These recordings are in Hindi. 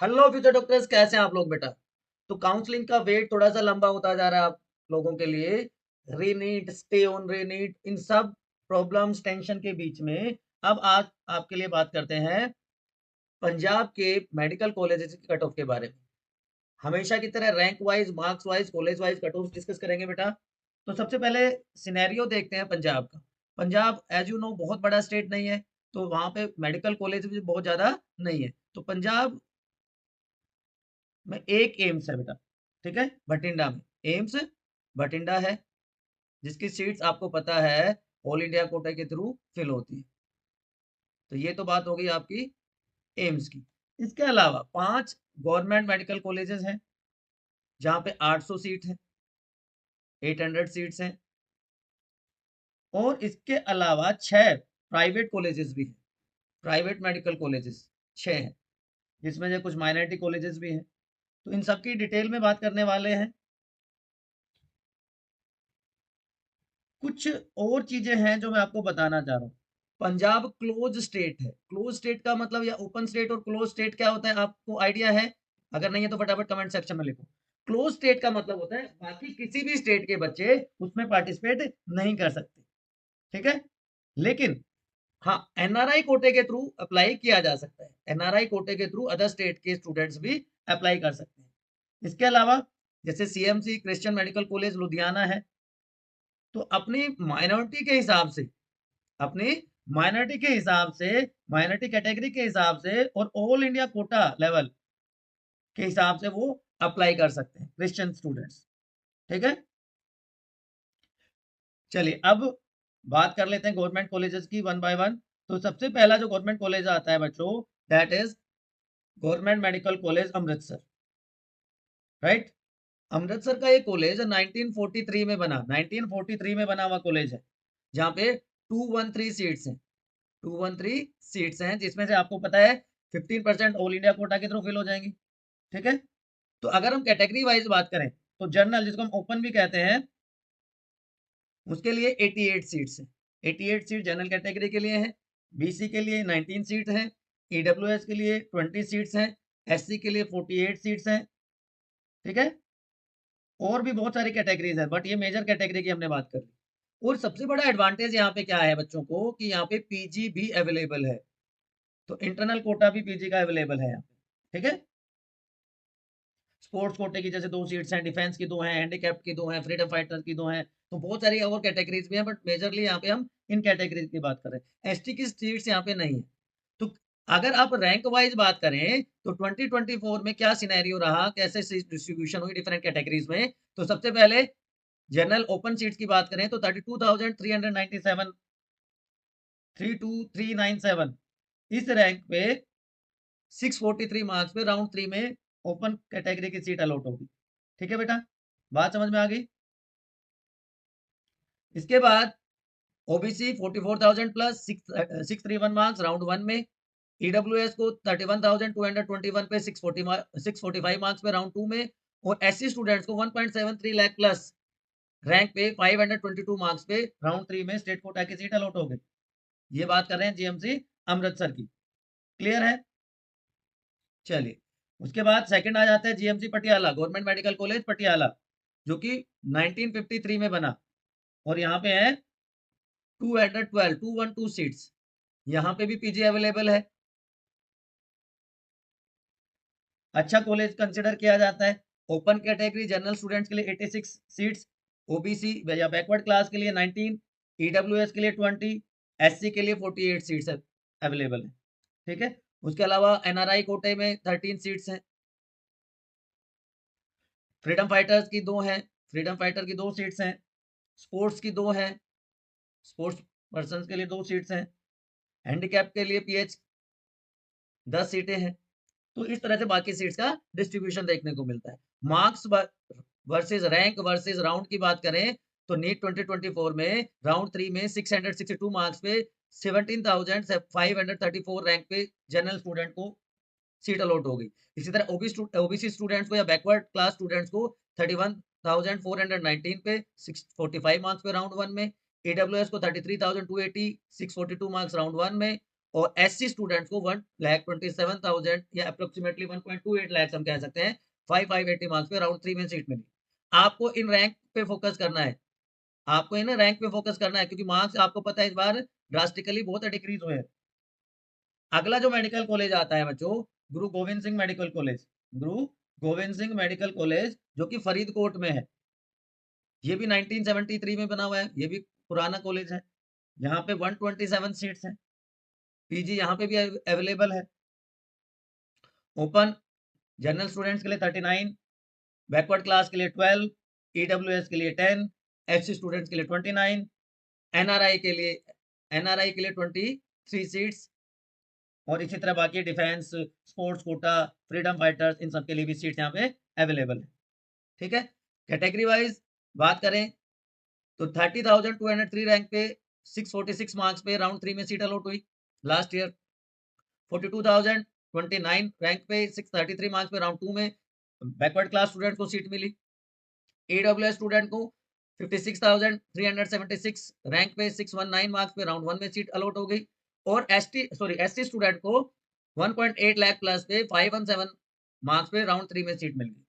हेलो फ्यूचर डॉक्टर्स, कैसे हैं आप लोग बेटा। तो काउंसलिंग का वेट थोड़ा सा लंबा होता जा रहा है आप लोगों के लिए। रीनीट, स्टे ऑन रीनीट, इन सब प्रॉब्लम्स टेंशन के बीच में अब आज आपके लिए बात करते हैं पंजाब के मेडिकल कॉलेजेस की कट ऑफ के बारे में। हमेशा की तरह rank wise, marks wise, college wise cut off discuss करेंगे बेटा। तो सबसे पहले सिनेरियो देखते हैं पंजाब का। पंजाब एज यू नो बहुत बड़ा स्टेट नहीं है, तो वहां पे मेडिकल कॉलेज भी बहुत ज्यादा नहीं है। तो पंजाब में एक एम्स है बेटा, ठीक है, बठिंडा में। एम्स बठिंडा है, जिसकी सीट्स आपको पता है ऑल इंडिया कोटा के थ्रू फिल होती है। तो ये तो बात हो गई आपकी एम्स की। इसके अलावा 5 गवर्नमेंट मेडिकल कॉलेजेस हैं, जहाँ पे 800 सीट है, 800 सीट्स हैं। और इसके अलावा 6 प्राइवेट कॉलेजेस भी हैं, प्राइवेट मेडिकल कॉलेजेस 6 हैं, जिसमें से कुछ माइनॉरिटी कॉलेजेस भी हैं। तो इन सब की डिटेल में बात करने वाले हैं। कुछ और चीजें हैं जो मैं आपको बताना चाह रहा हूँ। पंजाब क्लोज स्टेट है। क्लोज स्टेट का मतलब, या ओपन स्टेट और क्लोज स्टेट क्या होता है, आपको आइडिया है? अगर नहीं है तो फटाफट कमेंट सेक्शन में लिखो। क्लोज स्टेट का मतलब होता है बाकी किसी भी स्टेट के बच्चे उसमें पार्टिसिपेट नहीं कर सकते, ठीक है। लेकिन हाँ, एनआरआई कोटे के थ्रू अप्लाई किया जा सकता है। एनआरआई कोटे के थ्रू अदर स्टेट के स्टूडेंट्स भी अप्लाई कर सकते हैं। इसके अलावा जैसे CMC Christian medical college Ludhiana है, तो अपनी माइनॉरिटी के हिसाब से, अपनी माइनॉरिटी के हिसाब से, माइनॉरिटी कैटेगरी के हिसाब से और ऑल इंडिया कोटा लेवल के हिसाब से वो अप्लाई कर सकते हैं क्रिश्चियन स्टूडेंट्स, ठीक है। चलिए अब बात कर लेते हैं गवर्नमेंट कॉलेजेस की वन बाय वन। तो सबसे पहला जो गवर्नमेंट कॉलेज आता है बच्चों, that is government medical college Amritsar, right. Amritsar का ये कॉलेज 1943 में बना, 1943 में बना हुआ कॉलेज है, जहाँ पे 213 सीट्स हैं, 213 सीट्स हैं, जिसमें से आपको पता है 15% ऑल इंडिया कोटा के थ्रू फिल हो जाएंगी, ठीक है। तो अगर हम कैटेगरी वाइज बात करें, तो जनरल, जिसको हम ओपन भी कहते हैं, उसके लिए 88 सीट्स हैं। 88 सीट जनरल कैटेगरी के लिए हैं। बीसी के लिए 19 सीट हैं। ईडब्ल्यूएस के लिए 20 सीट्स हैं। एससी के लिए 48 सीट्स हैं, ठीक है। और भी बहुत सारी कैटेगरीज है, बट ये मेजर कैटेगरी की हमने बात कर ली। और सबसे बड़ा एडवांटेज यहाँ पे क्या है बच्चों को, कि यहाँ पे पीजी भी अवेलेबल है। तो इंटरनल कोटा भी पीजी का अवेलेबल है यहाँ पे, ठीक है। स्पोर्ट्स कोटे की जैसे 2 सीट्स हैं, डिफेंस की 2 हैं, हैंडीकैप्ड की 2 हैं, फ्रीडम फाइटर्स की 2 हैं। तो बहुत सारी और कैटेगरीज भी हैं, बट मेजरली यहाँ पे हम इन कैटेगरीज की बात कर रहे हैं। एसटी की सीट्स यहाँ पे नहीं है। तो अगर आप रैंक वाइज बात करें, तो 2024 में क्या सिनेरियो रहा, कैसे डिस्ट्रीब्यूशन हुई डिफरेंट कैटेगरीज में। तो सबसे पहले जनरल ओपन सीट्स की बात करें, तो 32,397, 32397, इस रैंक पे 643 मार्क्स पे राउंड 3 में ओपन कैटेगरी की सीट अलॉट होगी, ठीक है बेटा। बात समझ में आ गई। इसके बाद ओबीसी 44,000 प्लस 631 मार्क्स राउंड 1 में। ईडब्ल्यूएस को 31,221 पे 645 मार्क्स पे राउंड 2 में। और एससी स्टूडेंट्स को 1.73 लाख प्लस रैंक पे 522 मार्क्स पे राउंड 3 में स्टेट कोटा की सीट अलॉट हो गई। ये बात कर रहे हैं जीएमसी अमृतसर की, क्लियर है। चलिए, उसके बाद सेकंड आ जाता है GMC Patiala, government medical college Patiala, जो कि 1953 में बना। और यहाँ पे है 212 सीट्स। यहाँ पे भी पीजी अवेलेबल है। अच्छा कॉलेज कंसिडर किया जाता है। ओपन कैटेगरी जनरल स्टूडेंट्स के लिए 86 सीट्स, ओबीसी या बैकवर्ड क्लास के लिए 19, ईडब्ल्यूएस के लिए 20, एससी के लिए 48 सीट्स अवेलेबल है, ठीक है। उसके अलावा एनआरआई कोटे में 13 सीट्स हैं। फ्रीडम फाइटर्स की 2 हैं, फ्रीडम फाइटर की 2 सीट्स हैं। स्पोर्ट्स की 2 हैं, स्पोर्ट्स पर्सन के लिए 2 सीट्स हैं। हैंडीकैप के लिए पीएच 10 सीटें हैं। तो इस तरह से बाकी सीट्स का डिस्ट्रीब्यूशन देखने को मिलता है। Marks versus rank versus round की बात करें, तो नीट 2024 में राउंड 3 में 662 मार्क्स पे 17,534 रैंक पे जनरल स्टूडेंट को सीट अलॉट हो गई। इसी तरह ओबीसी स्टूडेंट्स को या बैकवर्ड क्लास स्टूडेंट्स को 31,419 पे 645 मार्क्स पे राउंड 1 में। ईडब्ल्यूएस को 33,280 642 मार्क्स राउंड 1 में। और एससी स्टूडेंट्स को 1,27,000 या अप्रोक्सीमेटली 1.28 लाख हम कह सकते हैं 580 मार्क्स पे राउंड 3 में सीट मिली। आपको इन रैंक पे फोकस करना है, आपको इन रैंक पे फोकस करना है, क्योंकि मार्क्स आपको पता है इस बार ड्रास्टिकली बहुत डिक्रीज हुए हैं। अगला जो मेडिकल कॉलेज आता है बच्चों, गुरु गोविंद सिंह मेडिकल कॉलेज, गुरु गोविंद सिंह मेडिकल कॉलेज जो कि फरीदकोट में है। ये भी 1973 में बना हुआ है, ये भी पुराना कॉलेज है। यहाँ पे 127 सीट्स हैं, पीजी यहाँ पे भी अवेलेबल है। ओपन जनरल स्टूडेंट्स के लिए 39, बैकवर्ड क्लास के लिए 12, ईडब्ल्यूएस के लिए 10, एससी स्टूडेंट्स के लिए 29, एनआरआई के लिए 23 सीट्स, और इसी तरह बाकी defence, sports quota, freedom fighters, इन सब के लिए भी सीट्स यहाँ पे अवेलेबल है। ठीक है, कैटेगरी वाइज बात करें तो 30,203 रैंक पे 646 मार्क्स पे राउंड 3 में सीट अलॉट हुई लास्ट ईयर। 42,029 रैंक पे 633 मार्क्स पे राउंड 2 में बैकवर्ड क्लास स्टूडेंट को सीट मिली। ईडब्ल्यूएस स्टूडेंट को 56,376 रैंक पे 619 मार्क्स पे राउंड 1 में सीट अलॉट हो गई। और एसटी स्टूडेंट को 1.8 लाख प्लस पे 517 मार्क्स पे राउंड 3 में सीट मिल गई।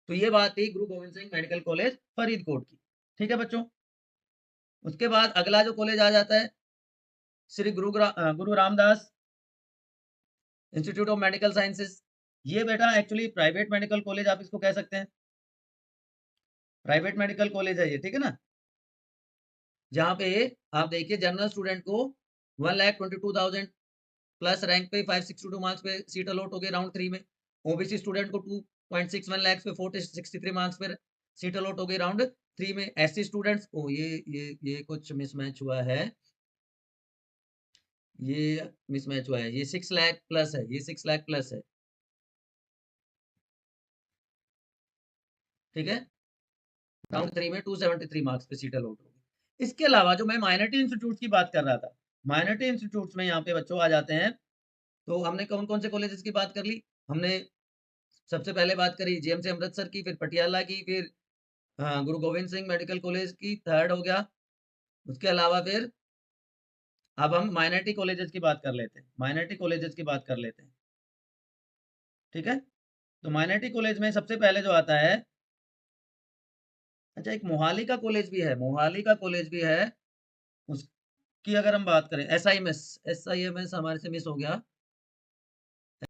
तो ये बात थी गुरु गोविंद सिंह मेडिकल कॉलेज फरीदकोट की। ठीक है बच्चों, उसके बाद अगला जो कॉलेज आ जाता है श्री गुरु Ramdas institute of medical sciences. ये बेटा एक्चुअली प्राइवेट मेडिकल कॉलेज आप इसको कह सकते हैं, प्राइवेट मेडिकल कॉलेज है ये, ठीक है ना। जहाँ पे आप देखिए जनरल स्टूडेंट को 1,22,000 प्लस रैंक पे 562 मार्क्स पे सीट अलॉट हो गई राउंड 3 में। ओबीसी स्टूडेंट को 2.61 लाख पे 463 मार्क्स पे सीट अलॉट हो गई राउंड 3 में। एससी स्टूडेंट्स को ये कुछ मिसमैच हुआ है, ये मिसमैच हुआ है, ये 6 लाख प्लस है, ये 6 लाख प्लस है। ठीक है, राउंड 3 में 273 मार्क्स पे सीट अलॉट हो गई। इसके अलावा जो मैं माइनॉरिटी इंस्टीट्यूट की बात कर रहा था, माइनॉरिटी इंस्टीट्यूट्स में यहाँ पे बच्चों आ जाते हैं। तो हमने कौन कौन से कॉलेजेस की बात कर ली, हमने सबसे पहले बात करी जेएमसी अमृतसर की, फिर पटियाला की, फिर गुरु गोविंद सिंह मेडिकल कॉलेज की, थर्ड हो गया। उसके अलावा फिर अब हम माइनॉरिटी कॉलेजेस की बात कर लेते हैं, माइनॉरिटी कॉलेजेस की बात कर लेते हैं। ठीक है, तो माइनॉरिटी कॉलेज में सबसे पहले जो आता है, अच्छा एक मोहाली का कॉलेज भी है, मोहाली का कॉलेज भी है। उसकी अगर हम बात करें एसआईएमएस हमारे से मिस हो गया,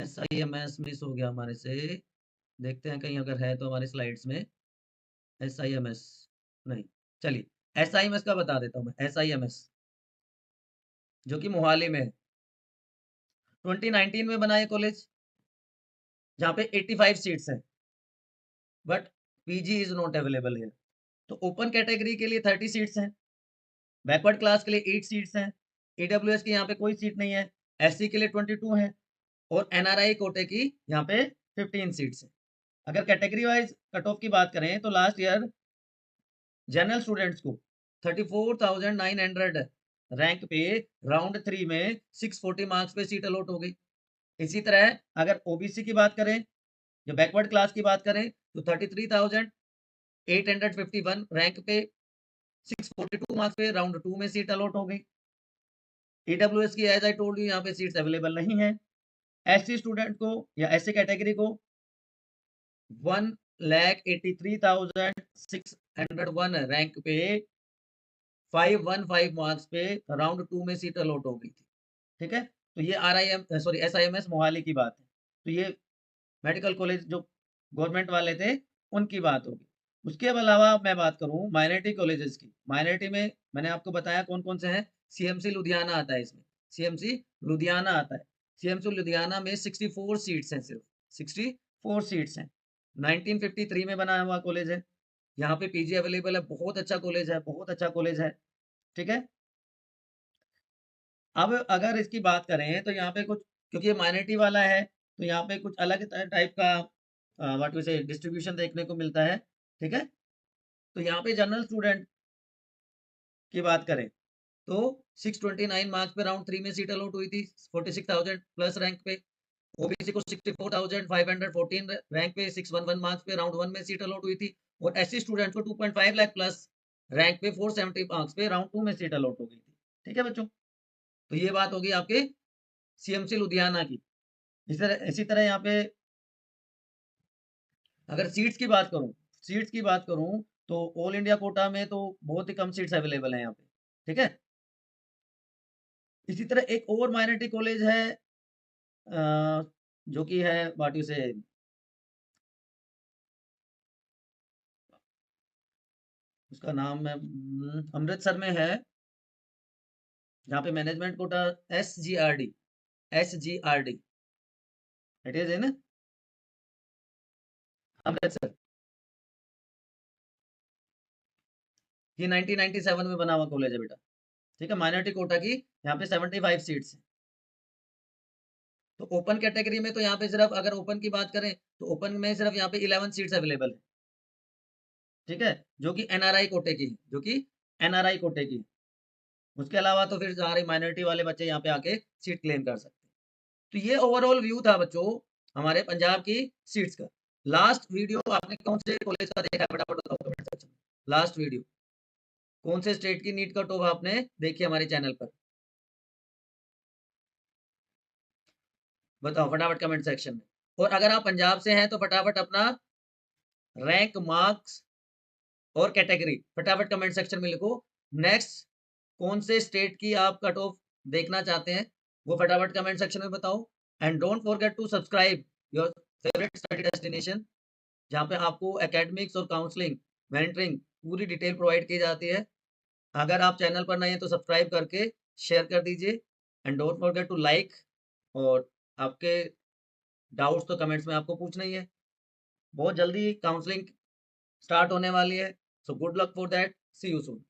एसआईएमएस मिस हो गया हमारे से। देखते हैं कहीं अगर है तो हमारी स्लाइड्स में एसआईएमएस नहीं, चलिए एसआईएमएस का बता देता हूँ मैं। एसआईएमएस जो कि मोहाली में 2019 में बना है कॉलेज, जहाँ पे 85 सीट्स हैं, but PG is not available है। तो ओपन कैटेगरी के लिए 30 सीट्स हैं, बैकवर्ड क्लास के लिए 8 सीट्स हैं, ईडब्ल्यूएस की यहाँ पे कोई सीट नहीं है, एससी के लिए 22 है, और एनआरआई कोटे की यहाँ पे 15 सीट्स हैं। अगर कैटेगरी वाइज कट ऑफ की बात करें तो लास्ट ईयर जनरल स्टूडेंट्स को 34,900 रैंक पे राउंड 3 में 640 मार्क्स पे सीट अलॉट हो गई। इसी तरह अगर ओबीसी की बात करें या बैकवर्ड क्लास की बात करें तो 33,851 रैंक पे 642 मार्क्स पे राउंड 2 में सीट अलॉट हो गई। ईडब्ल्यूएस की एज आई टोल्ड यू यहाँ पे सीट्स अवेलेबल नहीं है। एससी स्टूडेंट को या एससी कैटेगरी को 1,83,601 रैंक पे 515 मार्क्स पे राउंड 2 में सीट अलॉट हो गई थी। ठीक है, तो ये एसआईएमएस मोहाली की बात है। तो ये मेडिकल कॉलेज जो गवर्नमेंट वाले थे उनकी बात होगी। उसके अलावा मैं बात करूं माइनॉरिटी कॉलेजेस की, माइनॉरिटी में मैंने आपको बताया कौन कौन से हैं। सीएमसी लुधियाना आता है इसमें, सीएमसी लुधियाना आता है। सीएमसी लुधियाना में 64 सीट्स हैं, सिर्फ 64 सीट्स हैं। 1953 में बना हुआ कॉलेज है। यहाँ पे पीजी अवेलेबल है, बहुत अच्छा कॉलेज है, बहुत अच्छा कॉलेज है। ठीक है, अब अगर इसकी बात करें तो यहाँ पे कुछ, क्योंकि ये माइनॉरिटी वाला है तो यहाँ पे कुछ अलग टाइप का व्हाट वी से डिस्ट्रीब्यूशन देखने को मिलता है। ठीक है, तो यहाँ पे जनरल स्टूडेंट की बात करें तो 629 मार्क्स पे राउंड 3 में सीट अलॉट हुई थी, 46,000 प्लस रैंक पे। ओबीसी को 64,514 रैंक पे 611 मार्क्स पे राउंड 1 में सीट अलॉट हुई थी। और एससी स्टूडेंट को 2.5 लाख प्लस रैंक पे 470 मार्क्स पे राउंड 2 में सीट अलॉट हो गई थी। ठीक है बच्चों, तो ये बात होगी आपके सीएमसी लुधियाना की। इसी तरह यहाँ पे अगर सीट्स की बात करूं तो ऑल इंडिया कोटा में तो बहुत ही कम सीट्स अवेलेबल हैं यहाँ पे, ठीक है। इसी तरह एक और माइनॉरिटी कॉलेज है जो कि है व्हाट यू से, उसका नाम है अमृतसर में है, जहाँ पे management quota S G R D it is in Amritsar. ये 1997 में बना हुआ कॉलेज है बेटा, ठीक है। माइनॉरिटी कोटा की यहाँ पे 75 सीट्स हैं। तो ओपन कैटेगरी में तो यहाँ पे सिर्फ, अगर ओपन की बात करें तो ओपन में सिर्फ यहाँ पे 11 सीट्स अवेलेबल है, ठीक है, जो कि एनआरआई कोटे की है, जो कि एनआरआई कोटे की है। उसके अलावा तो फिर सारे माइनॉरिटी वाले बच्चे यहाँ पे आके सीट क्लेम कर सकते हैं। तो ये ओवरऑल व्यू था बच्चों हमारे पंजाब की सीट्स का। लास्ट वीडियो आपने कौन से कॉलेज का देखा है, फटाफट बताओ कमेंट सेक्शन में। लास्ट वीडियो कौन से स्टेट की नीट कट ऑफ आपने देखी हमारे चैनल पर, बताओ फटाफट कमेंट सेक्शन में। और अगर आप पंजाब से हैं तो फटाफट अपना रैंक, मार्क्स और कैटेगरी फटाफट कमेंट सेक्शन में लिखो। नेक्स्ट कौन से स्टेट की आप कट ऑफ देखना चाहते हैं वो फटाफट कमेंट सेक्शन में बताओ। And don't forget to subscribe your favourite study destination, जहाँ पे आपको एकेडमिक्स और काउंसलिंग, मेंटरिंग पूरी डिटेल प्रोवाइड की जाती है। अगर आप चैनल पर नए हैं तो सब्सक्राइब करके शेयर कर दीजिए। And don't forget to like. और आपके डाउट्स तो कमेंट्स में आपको पूछना ही है। बहुत जल्दी काउंसलिंग स्टार्ट होने वाली है, so good luck for that, see you soon.